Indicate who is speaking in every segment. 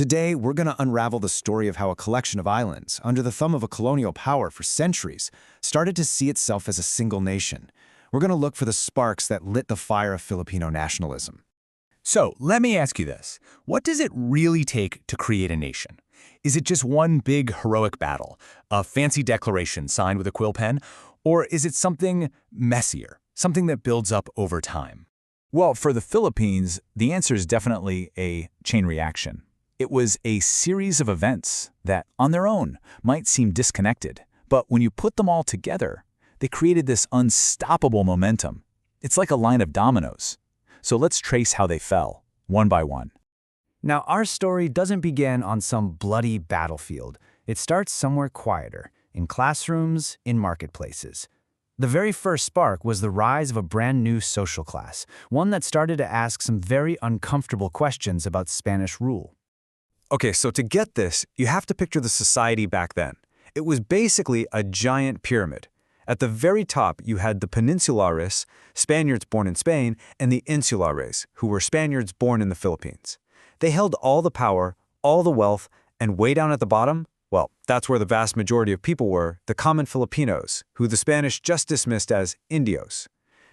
Speaker 1: Today, we're going to unravel the story of how a collection of islands, under the thumb of a colonial power for centuries, started to see itself as a single nation. We're going to look for the sparks that lit the fire of Filipino nationalism.
Speaker 2: So let me ask you this. What does it really take to create a nation? Is it just one big heroic battle, a fancy declaration signed with a quill pen, or is it something messier, something that builds up over time?
Speaker 3: Well, for the Philippines, the answer is definitely a chain reaction. It was a series of events that, on their own, might seem disconnected, but when you put them all together, they created this unstoppable momentum. It's like a line of dominoes. So let's trace how they fell, one by one.
Speaker 1: Now, our story doesn't begin on some bloody battlefield. It starts somewhere quieter, in classrooms, in marketplaces. The very first spark was the rise of a brand new social class, one that started to ask some very uncomfortable questions about Spanish rule.
Speaker 4: Okay, so to get this, you have to picture the society back then. It was basically a giant pyramid. At the very top, you had the Peninsulares, Spaniards born in Spain, and the Insulares, who were Spaniards born in the Philippines. They held all the power, all the wealth, and way down at the bottom, well, that's where the vast majority of people were, the common Filipinos, who the Spanish just dismissed as Indios.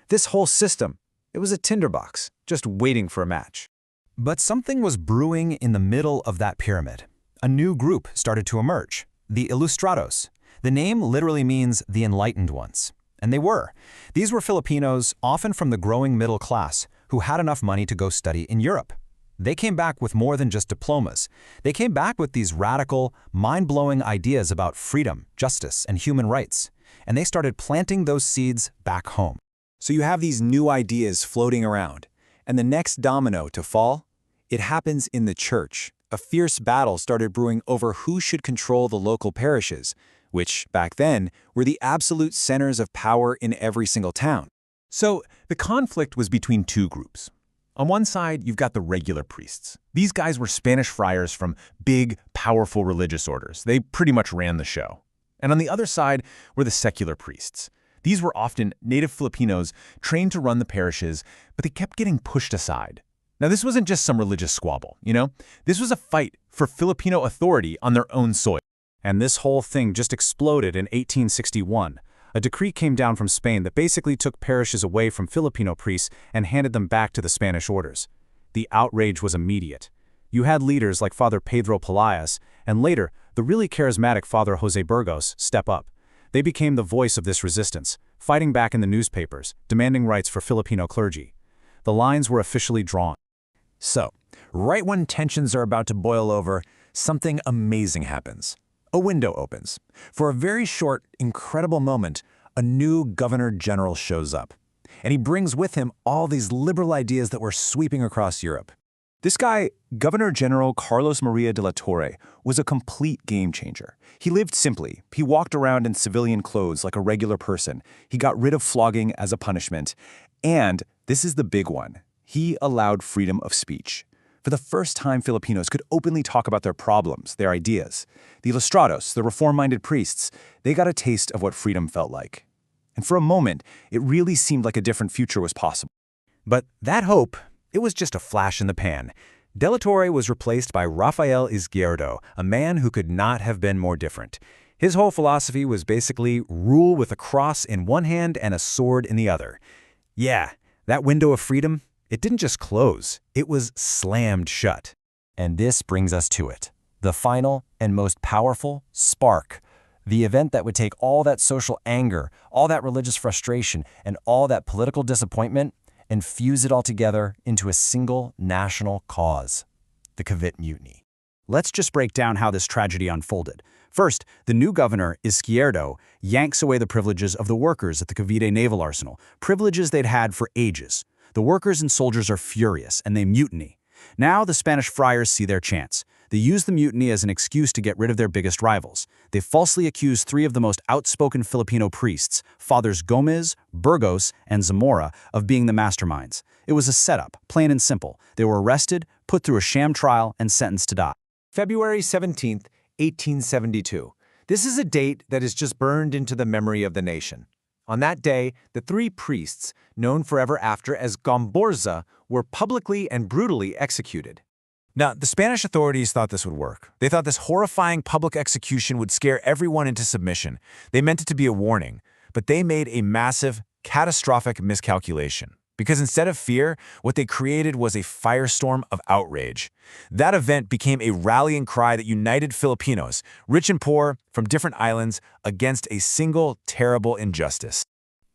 Speaker 4: This whole system, it was a tinderbox, just waiting for a match.
Speaker 2: But something was brewing in the middle of that pyramid. A new group started to emerge, the Ilustrados. The name literally means the enlightened ones. And they were. These were Filipinos, often from the growing middle class, who had enough money to go study in Europe. They came back with more than just diplomas. They came back with these radical, mind-blowing ideas about freedom, justice, and human rights. And they started planting those seeds back home.
Speaker 4: So you have these new ideas floating around. And the next domino to fall? It happens in the church. A fierce battle started brewing over who should control the local parishes, which, back then, were the absolute centers of power in every single town.
Speaker 2: So the conflict was between two groups. On one side, you've got the regular priests. These guys were Spanish friars from big, powerful religious orders. They pretty much ran the show. And on the other side were the secular priests. These were often native Filipinos trained to run the parishes, but they kept getting pushed aside. Now, this wasn't just some religious squabble, you know? This was a fight for Filipino authority on their own soil.
Speaker 4: And this whole thing just exploded in 1861. A decree came down from Spain that basically took parishes away from Filipino priests and handed them back to the Spanish orders. The outrage was immediate. You had leaders like Father Pedro Pelaez, and later, the really charismatic Father Jose Burgos, step up. They became the voice of this resistance, fighting back in the newspapers, demanding rights for Filipino clergy. The lines were officially drawn.
Speaker 2: So, right when tensions are about to boil over, something amazing happens. A window opens. For a very short, incredible moment, a new governor-general shows up. And he brings with him all these liberal ideas that were sweeping across Europe.
Speaker 4: This guy, Governor-General Carlos Maria de la Torre, was a complete game changer. He lived simply. He walked around in civilian clothes like a regular person. He got rid of flogging as a punishment. And, this is the big one, he allowed freedom of speech. For the first time, Filipinos could openly talk about their problems, their ideas. The Ilustrados, the reform-minded priests, they got a taste of what freedom felt like. And for a moment, it really seemed like a different future was possible.
Speaker 2: But that hope, it was just a flash in the pan. De la Torre was replaced by Rafael Izquierdo, a man who could not have been more different. His whole philosophy was basically rule with a cross in one hand and a sword in the other. Yeah, that window of freedom, it didn't just close, it was slammed shut. And this brings us to it, the final and most powerful spark, the event that would take all that social anger, all that religious frustration, and all that political disappointment and fuse it all together into a single national cause, the Cavite Mutiny.
Speaker 5: Let's just break down how this tragedy unfolded. First, the new governor, Izquierdo, yanks away the privileges of the workers at the Cavite Naval Arsenal, privileges they'd had for ages. The workers and soldiers are furious, and they mutiny. Now the Spanish friars see their chance. They use the mutiny as an excuse to get rid of their biggest rivals. They falsely accuse three of the most outspoken Filipino priests, Fathers Gomez, Burgos, and Zamora, of being the masterminds. It was a setup, plain and simple. They were arrested, put through a sham trial, and sentenced to die.
Speaker 6: February 17th, 1872. This is a date that is just burned into the memory of the nation. On that day, the three priests, known forever after as Gomborza, were publicly and brutally executed.
Speaker 2: Now, the Spanish authorities thought this would work. They thought this horrifying public execution would scare everyone into submission. They meant it to be a warning, but they made a massive, catastrophic miscalculation. Because instead of fear, what they created was a firestorm of outrage. That event became a rallying cry that united Filipinos, rich and poor, from different islands, against a single terrible injustice.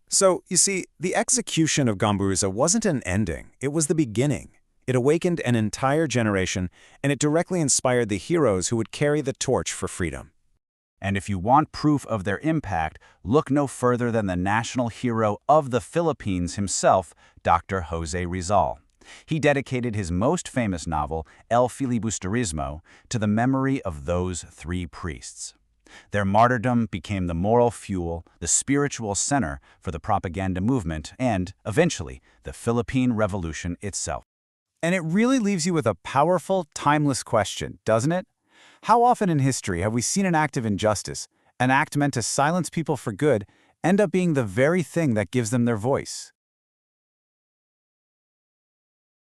Speaker 4: So, you see, the execution of Gambusa wasn't an ending, it was the beginning. It awakened an entire generation, and it directly inspired the heroes who would carry the torch for freedom.
Speaker 5: And if you want proof of their impact, look no further than the national hero of the Philippines himself, Dr. Jose Rizal. He dedicated his most famous novel, El Filibusterismo, to the memory of those three priests. Their martyrdom became the moral fuel, the spiritual center for the propaganda movement, and, eventually, the Philippine Revolution itself.
Speaker 1: And it really leaves you with a powerful, timeless question, doesn't it? How often in history have we seen an act of injustice, an act meant to silence people for good, end up being the very thing that gives them their voice?